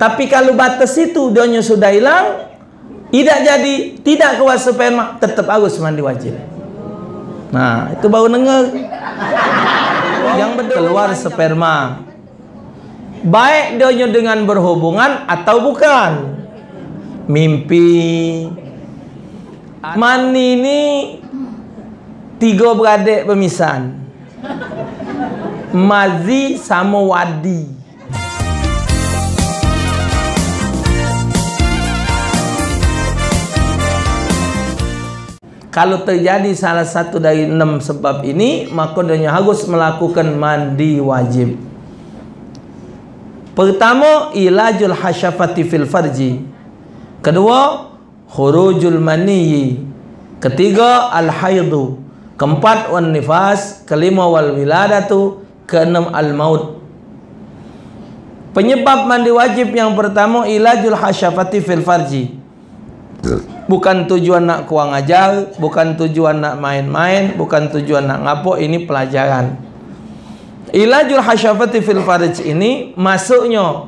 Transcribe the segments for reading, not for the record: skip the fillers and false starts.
Tapi kalau batas itu dia sudah hilang, tidak jadi, tidak keluar sperma, tetap harus mandi wajib. Nah, itu baru dengar. Yang keluar sperma, baik dia dengan berhubungan atau bukan. Mimpi. Mani ini 3 beradik pemisahan. Mazi sama wadi. Kalau terjadi salah satu dari 6 sebab ini, maka dia harus melakukan mandi wajib. Pertama, ilajul hasyafati fil farji. Kedua, khurujul maniyyi. Ketiga, al-haidu. Keempat, wan nifas. Kelima, wal wiladatu. Keenam, al-maut. Penyebab mandi wajib yang pertama, ilajul hasyafati fil farji. Bukan tujuan nak kurang ajar, bukan tujuan nak main-main, bukan tujuan nak ngapok, ini pelajaran. Ilajul hasyafati fil farj ini masuknya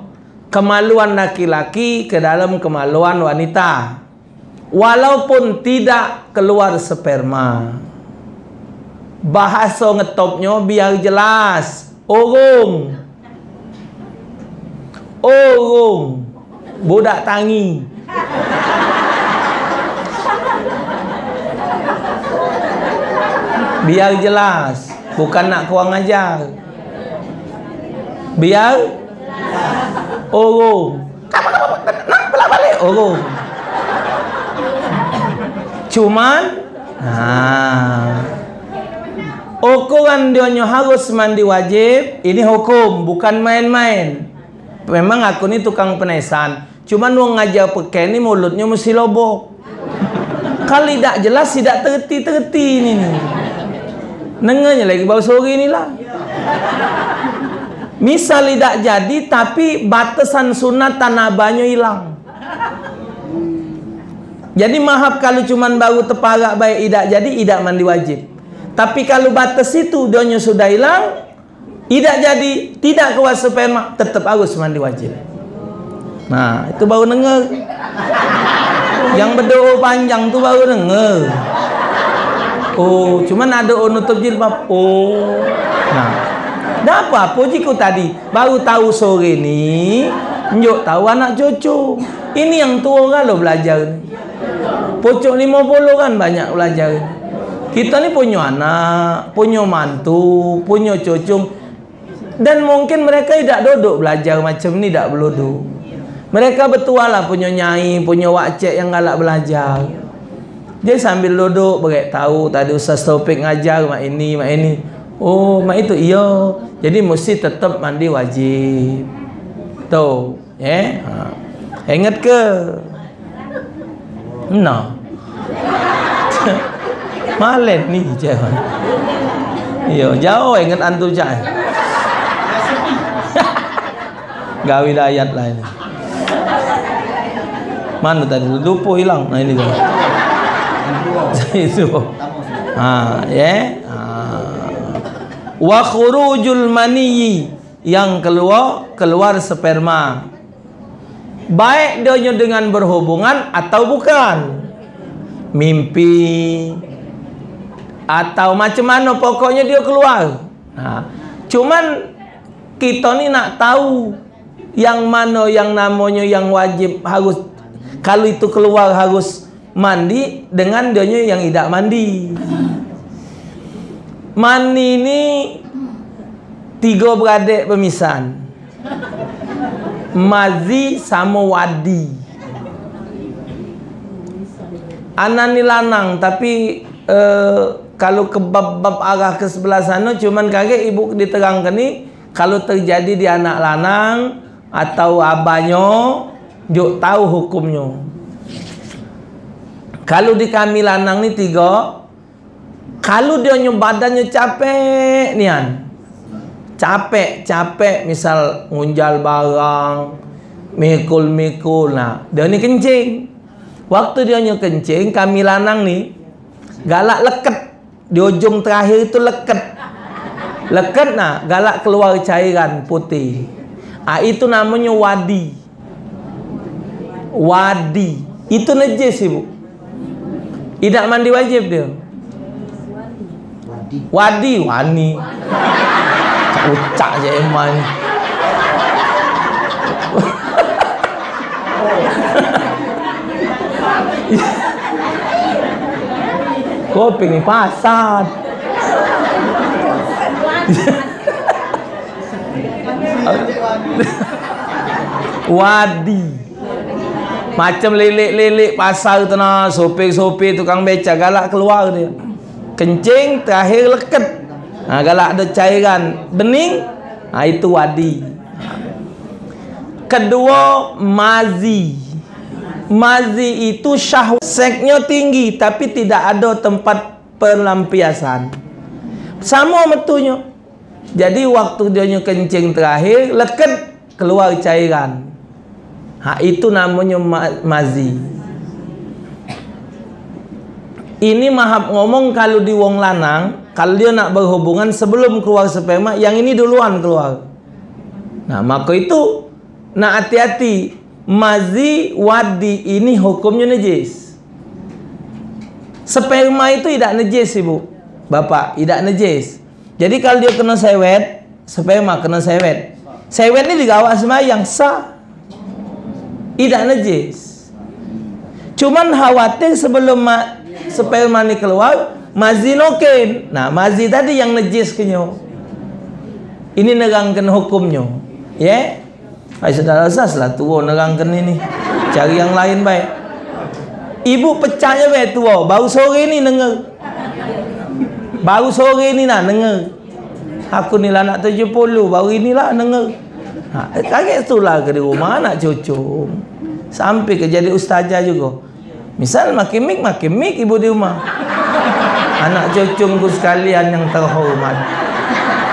kemaluan laki-laki ke dalam kemaluan wanita, walaupun tidak keluar sperma. Bahasa ngetopnya biar jelas. Orung budak tangi. Biar jelas, bukan nak kurang ajar. Biar orung. Nak balik orung. Cuman ukuran dia harus mandi wajib. Ini hukum, bukan main-main. Memang aku ni tukang penesan. Cuman wong ngajar pakai ni mulutnya mesti lobok. Kalau tidak jelas, tidak terti-terti ni. Nengarnya lagi bau sore inilah. Misal tidak jadi, tapi batasan sunat tanah banyak hilang. Jadi maaf kalau cuman baru teparak baik tidak jadi, tidak mandi wajib. Tapi kalau batas itu dia sudah hilang, tidak jadi, tidak keluar sperma, tetap harus mandi wajib. Nah, itu baru dengar. Yang berdoa panjang tu baru dengar. Oh, cuman ada orang nutup jilbab. Oh. Nah, dah apa jika tadi baru tahu sore ni, njok tahu anak cucu. Ini yang tua kan lo belajar. Pocok 50 kan banyak belajar. Kita ni punya anak, punya mantu, punya cucu. Dan mungkin mereka tidak duduk belajar macam ni, tak beludu. Mereka betul lah punya nyai, punya wakcek yang galak belajar. Dia sambil duduk berek tahu tadi Ustaz Taufik ngajar mak ini. Oh, mak itu iya. Jadi mesti tetap mandi wajib. Tuh, ingat ke? Nah. Malen ni jangan. Iya, jauh ingat antum jangan. Gawi ayat lain. Mana tadi? Lupa hilang. Nah ini kan. Itu. Wa khurujul maniyyi, yang keluar sperma. Baik dia dengan berhubungan atau bukan. Mimpi atau macam mana, pokoknya dia keluar. Nah, cuman kita ni nak tahu yang mana yang namanya yang wajib harus, kalau itu keluar harus mandi, dengan dia yang tidak mandi. Mandi ini 3 beradik pemisahan. Mazi sama wadi. Anak ni lanang, tapi kalau ke bab arah ke sebelah sana, cuman kaget ibu diterangkan ni, kalau terjadi di anak lanang atau abahnya, juk tahu hukumnya. Kalau di kami lanang ni 3, kalau dia badannya capek nian, capek misal ngunjal barang, mikul, nah dia ni kencing. Waktu dia kencing, kami lanang ni galak leket di ujung terakhir itu leket, nah galak keluar cairan putih. Itu namanya wadi. Wadi itu najis, Ibu. Tidak mandi wajib dia. Wadi, wani. Ucak je emang. Kopi ni pasar. Wadi. Macam lilik-lilik pasar tu nah, sopir-sopir tukang beca galak keluar dia. Kencing terakhir leket. Galak ada cairan bening, itu wadi. Kedua, mazi. Mazi itu syahwat, seksnya tinggi tapi tidak ada tempat pelampiasan. Sama metunya. Jadi waktu dia kencing terakhir leket keluar cairan. Itu namanya mazi. Ini mahap ngomong kalau di wong lanang, kalau dia nak berhubungan sebelum keluar sperma, yang ini duluan keluar. Nah, maka itu nak hati-hati. Mazi, wadi ini hukumnya najis. Sperma itu tidak najis, Ibu Bapak, tidak najis. Jadi kalau dia kena sewet, sperma kena sewet. Sewet ini digawak sembahyang sah. Tidak najis. Cuman khawatir sebelum sperma ini keluar, mazi noken. Nah, mazi tadi yang najis kenyo. Ini nerangkan hukumnya. Ya. Saudara asas lah tua nerangkan ini. Cari yang lain baik. Ibu pecahnya baik tua. Baru sore ni dengar. Baru sore ni nak dengar. Aku ni lah nak 70. Baru inilah dengar. Kaget tu lah ke di rumah anak cucu. Sampai ke jadi ustazah juga. Misal makin mik ibu di rumah. Anak cucuku sekalian yang terhormat.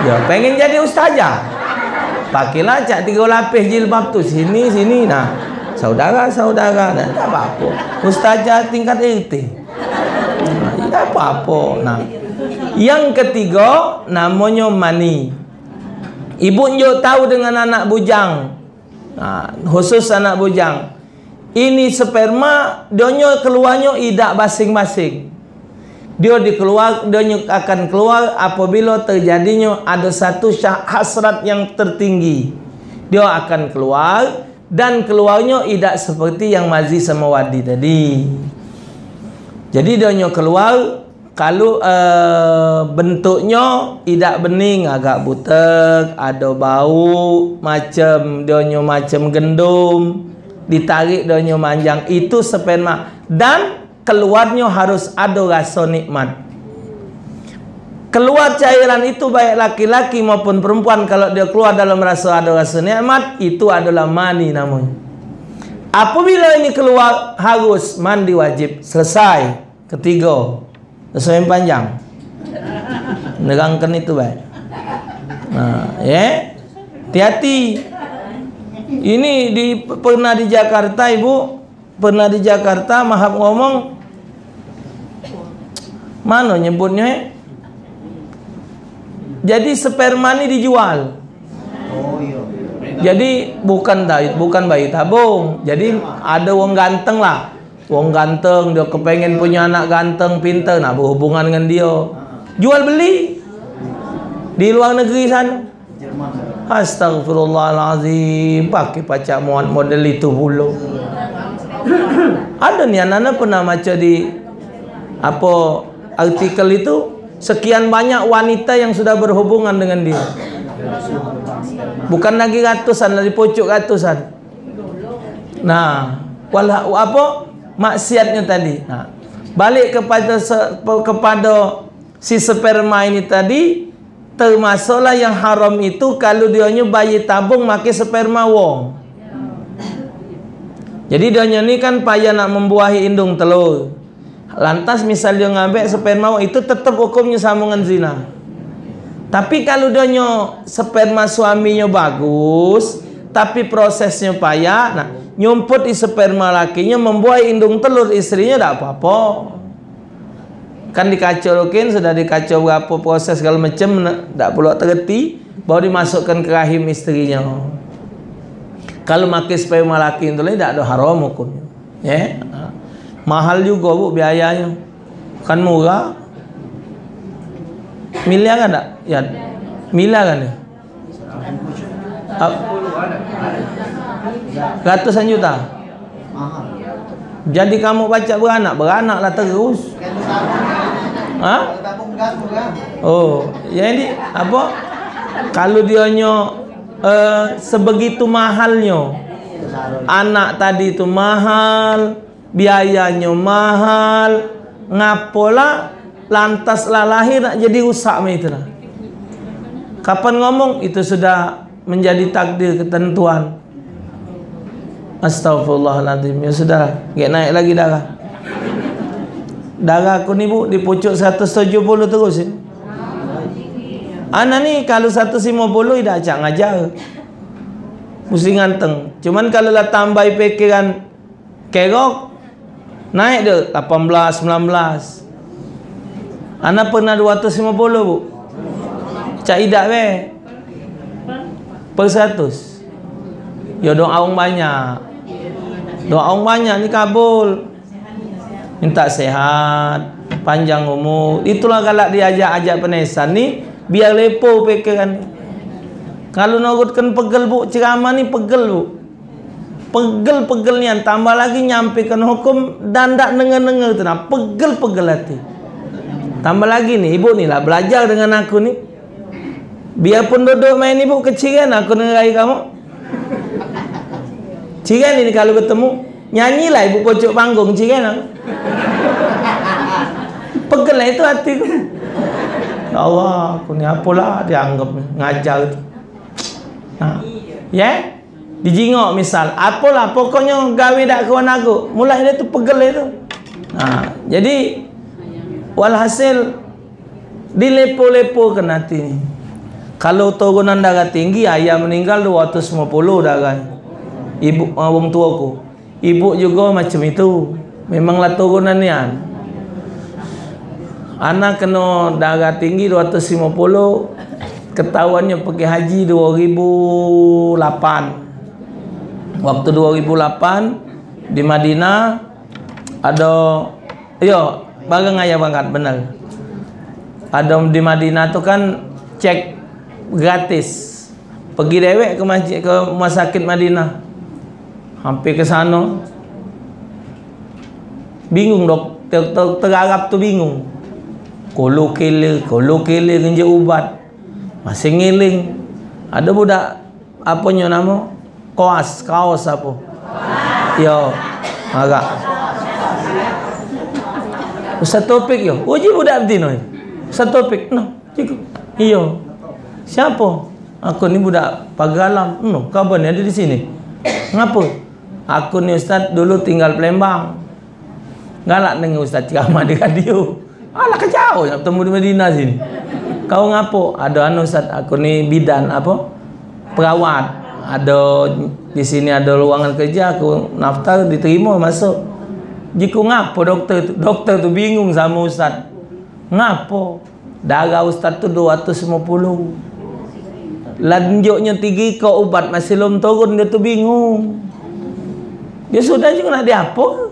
Ya pengen jadi ustazah. Pakailah cak 3 lapis jilbab tu sini. Nah, saudara-saudara, tak apa-apa. Ustazah tingkat RT. Tak apa-apa. Nah, yang ketiga namanya mani. Ibu nyo tahu dengan anak bujang. Nah, khusus anak bujang. Ini sperma, dia keluarnya idak masing-masing. Dia akan keluar apabila terjadinya ada satu hasrat yang tertinggi. Dia akan keluar dan keluarnya tidak seperti yang mazi sama wadi tadi. Jadi dia keluar kalau bentuknya tidak bening, agak butek, ada bau macam macam gendum, ditarik dia manjang, itu sperma. Dan keluarnya harus ada rasa nikmat. Keluar cairan itu baik laki-laki maupun perempuan, kalau dia keluar dalam ada rasa nikmat, itu adalah mani namanya. Apabila ini keluar harus mandi wajib. Selesai. Ketiga. Selesai panjang. Nerangkan itu baik. Nah, ya. Hati-hati. Ini pernah di Jakarta, Ibu. Pernah di Jakarta, mahap ngomong, mana nyebutnya? Jadi sperma ini dijual. Jadi bukan bayi tabung. Jadi ada wong ganteng lah. Wong ganteng, dia kepengen punya anak ganteng, pintar, nak berhubungan dengan dia. Jual beli di luar negeri sana. Astagfirullahalazim, pakai pacak model itu pula. Ada nih anak-anak pernah baca di artikel itu, sekian banyak wanita yang sudah berhubungan dengan dia. Bukan lagi ratusan, dari pocok ratusan. Nah, maksiatnya tadi. Nah, balik kepada si sperma ini tadi, termasuklah yang haram itu kalau dia bayi tabung pakai sperma wong. Jadi dia ni kan payah nak membuahi indung telur. Lantas misal dia ngambil sperma itu tetap hukumnya sambungan zina. Tapi kalau dia sperma suaminya bagus, tapi prosesnya payah, nah nyumput di sperma lakinya membuahi indung telur istrinya, tak apa-apa. Kan dikacaukan, sudah dikacau berapa proses segala macam, tak perlu terhenti, baru dimasukkan ke rahim istrinya. Kalau pakai sperma laki itu tidak ada haram hukumnya. Ya. Mahal juga bu biayanya. Kan murah. Miliar kan tak? Ya. Miliar kan ya? Ratusan juta. Jadi kamu baca beranaklah terus. Hah? Oh, jadi apa? Kalau dionyo sebegitu mahalnya, anak tadi itu mahal, biayanya mahal, ngapola lantas lah lahir nak jadi rusak itulah. Kapan ngomong itu sudah menjadi takdir ketentuan. Astagfirullahaladzim. Ya sudah, gak naik lagi darah. Darah aku ni bu di pucuk 170 terus ya. Anak ni kalau 150 dah acak ngajar. Mesti nganteng. Cuman kalau lah tambah pikiran kerok, naik dia 18, 19. Anak pernah 250 bu. Cak idak be. Per 100. Ya doa banyak. Doa banyak ni kabul. Minta sehat, panjang umur. Itulah kalau diajak-ajak penesan ni biar lepo pikiran. Kalau nurutkan pegel bu, ceramah ni pegel bu. Pegel-pegel nian, tambah lagi nyampaikan hukum dan tak dengar-dengar tu nah. Pegel-pegel hati. Tambah lagi nih, ibu ni lah belajar dengan aku ni. Biarpun duduk main ibu kecilan aku dengerai kamu. Ciran ini kalau bertemu nyanyilah ibu pojok panggung ciran aku. Pegel lah itu hatiku. Ya Allah, aku ni apalah dianggap ngajar itu. Nah, ya, dijingok misal, apalah pokoknya gawe dak kawan aku. Mulai dia tu pegel itu. Nah, jadi walhasil dilepo-lepokan hati ni. Kalau turunan darah tinggi, ayah meninggal 250 darah. Ibu orang tuaku, ibu juga macam itu. Memanglah turunan nian. Anak kena darah tinggi 250, ketahuannya pergi haji 2008. Waktu 2008 di Madinah ada, yo bareng ayah berangkat benar. Ada di Madinah tu kan cek gratis. Pergi dewek ke masjid, ke rumah sakit Madinah. Hampir ke sana. Bingung doktor Arab tu bingung. Kolo kele ngenje ubat. Masih ngiling. Ada budak apanya nama? Kaos apa? Yo, agak. Ustaz Topik yo. Uji budak betina. Ustaz Topik no. Cikgu. Iyo. Siapa? Aku ni budak Pagalam. No, kabar ni ada di sini. Ngapa? Aku ni Ustaz dulu tinggal Palembang. Galak dengan Ustaz ceramah di radio. Alah kejauh nak bertemu di Madinah sini. Kau ngapo? Ada anu Ustaz, aku ni bidan apa? Perawat. Ada di sini ada ruangan kerja, aku daftar diterima masuk. Jika ngapo doktor tu bingung sama Ustaz. Ngapo? Darah Ustaz tu 250. Lanjutnya 3 kau obat masih belum turun, dia tu bingung. Dia sudah juga nak diapa?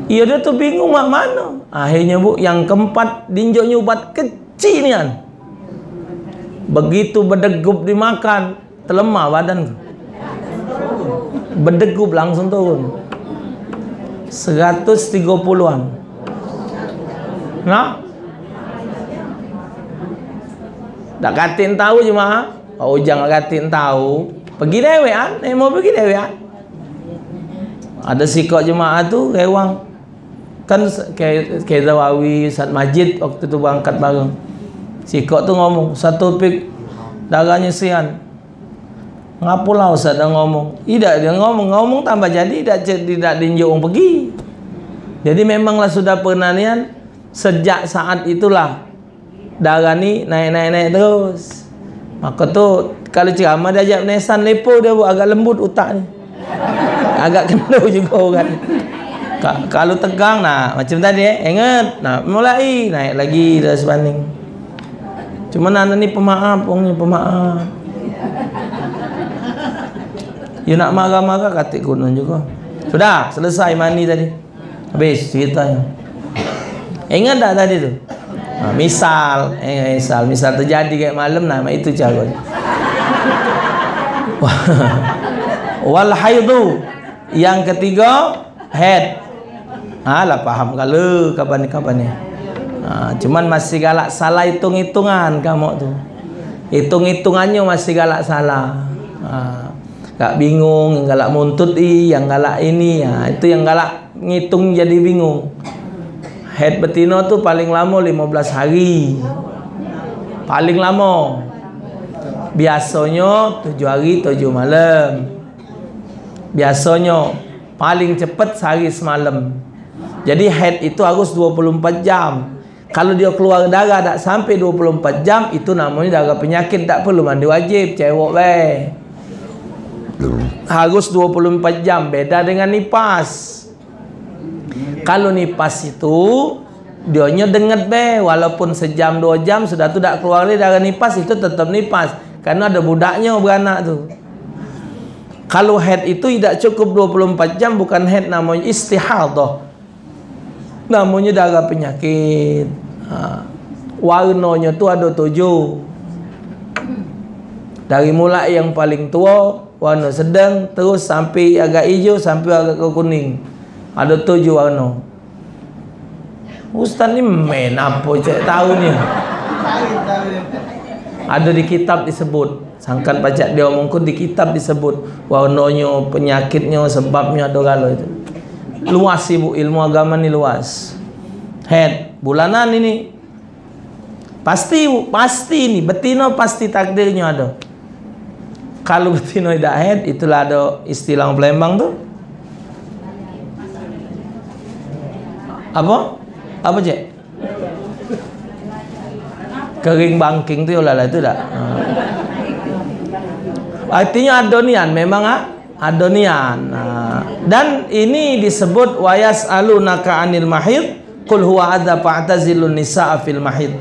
Iya dia tu bingung mak mana. Akhirnya bu, yang keempat dinjoknya ubat kecil ni kan. Begitu berdegup dimakan, terlemah badan. Berdegup langsung turun. 130-an. Nah, dak katin tahu jemaah. Oh jangan katin tahu. Pergi dewean, mau pergi dewean. Ada sikap jemaah tu rewang. Kan kayak Zawawi, Ustaz Majid waktu tu berangkat bareng. Sikap tu ngomong, satu pik darahnya sian. Ngapalah Ustaz dah ngomong? Tidak, dia ngomong tambah jadi tidak dinjok orang pergi. Jadi memanglah sudah penanian sejak saat itulah darah ni naik terus. Maka tu kalau ceramah dia ajak nesan lepo dia buat agak lembut otak ni. Agak kena juga orang. Kalau tegang nah macam tadi ingat nah mulai naik lagi dah sebanding. Cuma anak ni pemaaf, orangnya pemaaf. You nak marah-marah katik kunun juga. Sudah, selesai mani tadi. Habis ceritanya. Ingat tak tadi tu? Misal terjadi kayak malam, nah itu cara. Wal haidu. Yang ketiga, head. Lah paham kalau kapan ni. Cuman masih galak salah hitung-hitungan kamu tu. Hitung-hitungannya masih galak salah. Gak bingung, yang galak muntut yang galak ini, itu yang galak ngitung jadi bingung. Head betina tu paling lama 15 hari. Paling lama. Biasanya 7 hari 7 malam. Biasanya paling cepat sehari semalam. Jadi head itu harus 24 jam. Kalau dia keluar darah tak sampai 24 jam, itu namanya darah penyakit, tak perlu mandi wajib, cewek baik. Harus 24 jam, beda dengan nipas. Kalau nipas itu dionya denget be, walaupun sejam 2 jam sudah tu tak keluar darah nipas, itu tetap nipas karena ada budaknya beranak tu. Kalau head itu tidak cukup 24 jam, bukan head, namanya istihadah. Namanya darah penyakit. Warnanya tu ada 7. Dari mulai yang paling tua, warna sedang, terus sampai agak hijau, sampai agak kuning. Ada 7 warna. Ustaz ni main apa cek tahu ni? Ada di kitab disebut. Sangkan pacak dia omongkan di kitab disebut warnanya, penyakitnya, sebabnya ada kalau itu. Luas ibu, ilmu agama ni luas. Head bulanan ini pasti ini betina pasti takdirnya ada. Kalau betina tidak head, itulah ada istilah Palembang tu. Apa cek? Kering bangking tu lah itu tak. Artinya adonian, memang adonian. Dan ini disebut wayas alunaka anil mahid qul huwa adza fa'tazilun nisaa fil mahid.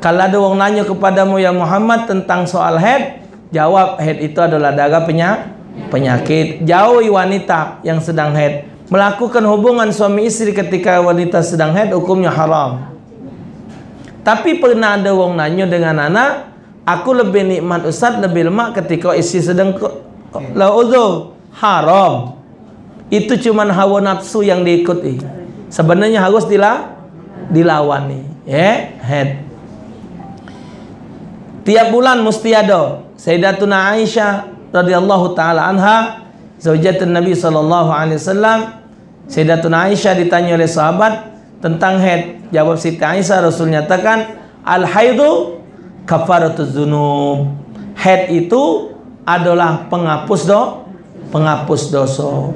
Kalau ada orang nanya kepadamu ya Muhammad tentang soal haid, jawab haid itu adalah darah penyakit. Jauhi wanita yang sedang haid. Melakukan hubungan suami istri ketika wanita sedang haid hukumnya haram. Tapi pernah ada orang nanya dengan anak, aku lebih nikmat Ustaz, lebih lemak ketika istri sedang uzur. Haram. Itu cuman hawa nafsu yang diikuti. Sebenarnya harus dilawani. Head. Tiap bulan mesti ada. Sayyidatuna Aisyah radhiyallahu taala anha, zaujatun Nabi sallallahu alaihi wasallam. Sayyidatuna Aisyah ditanya oleh sahabat tentang haid. Jawab Siti Aisyah, Rasul nyatakan, al-haidu kafaratuz dzunub. Haid itu adalah penghapus dosa.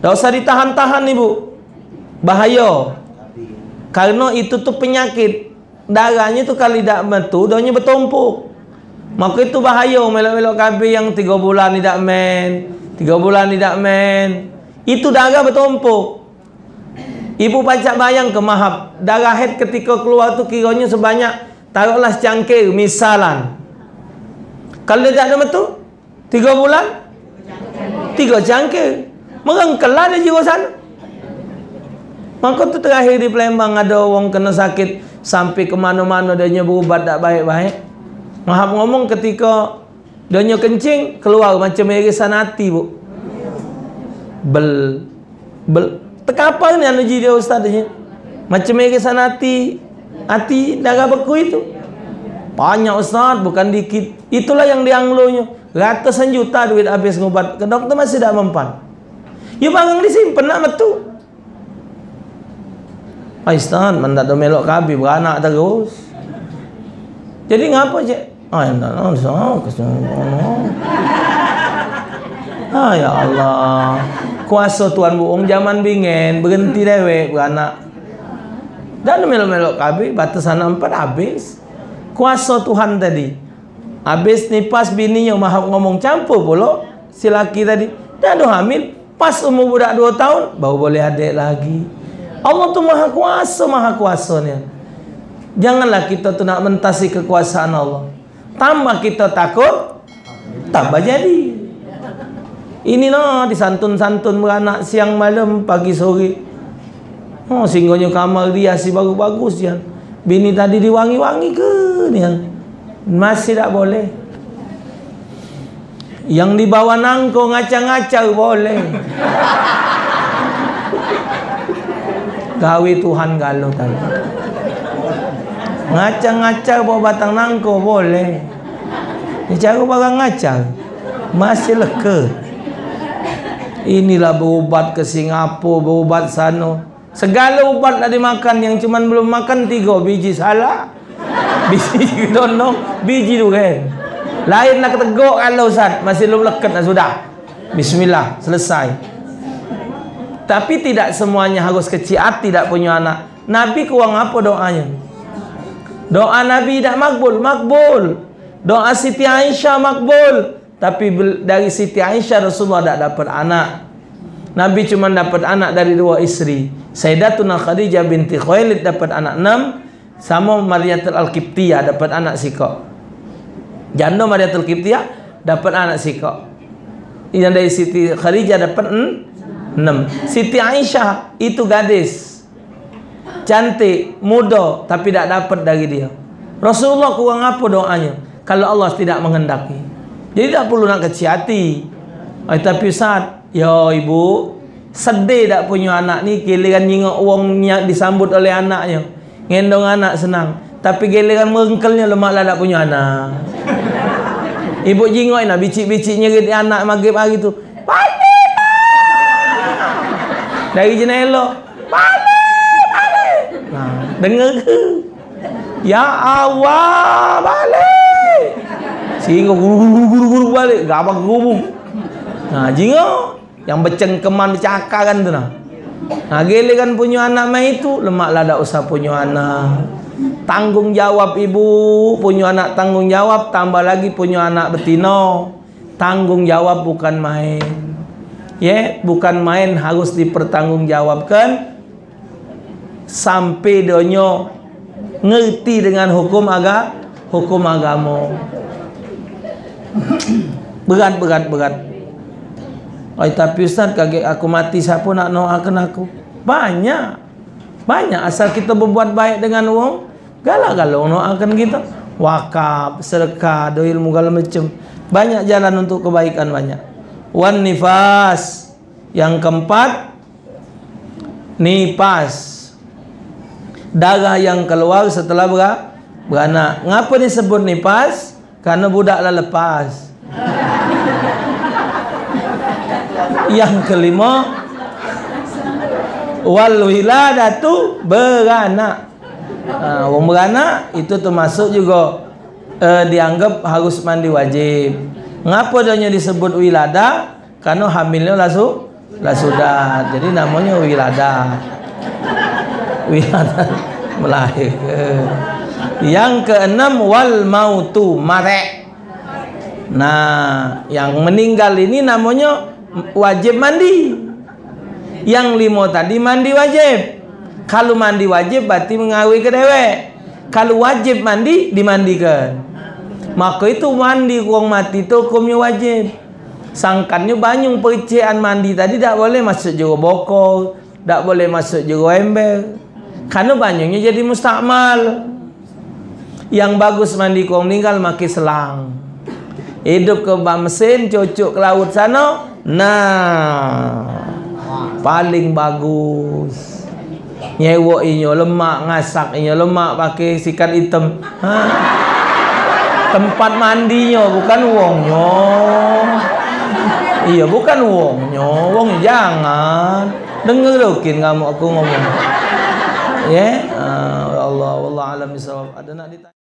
Tak usah ditahan-tahan ibu. Bahaya. Karena itu tuh penyakit. Darahnya tuh kalau tidak metu, darahnya bertumpuk. Maka itu bahaya. Melok-melok kabeh yang 3 bulan tidak men, 3 bulan tidak men. Itu darah bertumpuk. Ibu pacak bayang ke mahab. Darah haid ketika keluar tu kiranya sebanyak, taruhlah secangkir misalan. Kalau dia tak ada metu 3 bulan 3 cangkir. Merengkelah dia jiwa sana. Maka tu terakhir di Palembang ada orang kena sakit sampai ke mana-mana dia berubat tak baik-baik. Mahab ngomong ketika dia kencing keluar macam irisan hati bu. Bel tekapar ni energi dia ustaz ni. Macam irisan hati darah beku itu. Banyak ustaz, bukan dikit. Itulah yang dianglonya. Ratusan juta duit habis ngobat ke dokter masih tak mempan. Ya barang disimpan nak metu. Ustaz, mandat do melok kabi beranak terus. Jadi ngapa cek? Ya Allah. Kuasa Tuhan buong zaman bingen berhenti dewek beranak. Dan melok-melok kabi batasan 4 habis. Kuasa Tuhan tadi. Habis nipas bininya mahap ngomong campur pula si laki tadi. Dah ada hamil, pas umur budak 2 tahun baru boleh adik lagi. Allah tu maha kuasa ni. Janganlah kita tu nak mentasi kekuasaan Allah. Tambah kita takut, tambah jadi. Ini no disantun-santun beranak siang malam pagi sore. Oh, singgonya kamar dia si bagus-bagus ya. Bini tadi diwangi-wangi ke nih. Masih tak boleh. Yang dibawa nangko ngaca-ngaca boleh. Gawe Tuhan galau tadi. Ngaca-ngaca bawa batang nangko boleh. Cara barang ngaca masih leke. Inilah berobat ke Singapura, berobat sana. Segala ubat dah dimakan, yang cuman belum makan 3 biji salah. Biji donong, biji tu kan. Lain nak teguk kalau Ustaz, masih belum leket dah sudah. Bismillah, selesai. Tapi tidak semuanya harus kecil hati tidak punya anak. Nabi kurang apa doanya? Doa Nabi tidak makbul, makbul. Doa Siti Aisyah makbul. Tapi dari Siti Aisyah Rasulullah tak dapat anak. Nabi cuma dapat anak dari 2 isteri. Sayyidatuna Khadijah binti Khuwailid dapat anak 6. Sama Mariyatul Al-Qibtiyah dapat anak sikok. Janda Mariyatul Qibtiyah dapat anak sikok. Yang dari Siti Khadijah dapat 6. Siti Aisyah itu gadis, cantik, muda, tapi tak dapat dari dia. Rasulullah kurang apa doanya kalau Allah tidak menghendaki? Jadi tak perlu nak kecil hati. Tapi Ustaz, ya ibu, sedih tak punya anak ni. Giliran nyingok uangnya disambut oleh anaknya, ngendong anak senang. Tapi giliran merengkelnya lemaklah tak punya anak. Ibu jingok nak bicik-bicik nyerit anak maghrib hari tu. Balik! Dari jenela. Balik! Nah, dengar ke? Ya Allah, balik! Sehingga guru-guru balik, gabak gubung. Nah, jingo yang bercengkeman bercakar kan tu nah. Nah, giliran punya anak mai itu, lemaklah tak usah punya anak. Tanggung jawab ibu, punya anak tanggung jawab, tambah lagi punya anak betina. Tanggung jawab bukan main. Ya, bukan main, harus dipertanggungjawabkan sampai donyo ngerti dengan hukum agama. Berat. Tapi Ustaz, kaget aku mati, siapa nak doakan aku? Banyak asal kita berbuat baik dengan wong, galak-galak doakan kita. Wakaf, sedekah, do ilmu segala macam. Banyak jalan untuk kebaikan banyak. Wan nifas. Yang keempat, nifas. Darah yang keluar setelah beranak. Ngapa disebut nifas? Karena budaklah lepas. Yang kelima, wal wiladatu, beranak. Orang beranak itu termasuk juga dianggap harus mandi wajib. Ngapa dia disebut wilada? Karena hamilnya lah sudah. Jadi namanya wilada. Wilada melahirkan. Yang keenam, wal mautu, mati. Nah, yang meninggal ini namanya wajib mandi. Yang 5 tadi mandi wajib. Kalau mandi wajib berarti mengawi ke dewek. Kalau wajib mandi, dimandikan. Maka itu mandi kurang mati itu hukumnya wajib. Sangkannya banyak percikan mandi tadi tak boleh masuk juga bokol, tak boleh masuk juga ember. Karena banyaknya jadi mustakmal. Yang bagus mandi kurang meninggal makin selang. Hidup ke bak mesin, cucuk ke laut sana. Nah, paling bagus. Nyewa inyo lemak, ngasak inyo lemak pakai sikat hitam. Tempat mandinya bukan wongnya. Iya, bukan wongnya. Wongnya jangan. Dengar lokin kamu aku ngomong. Ya, Allah, wallah alam bisawab. Ada nak ditanya?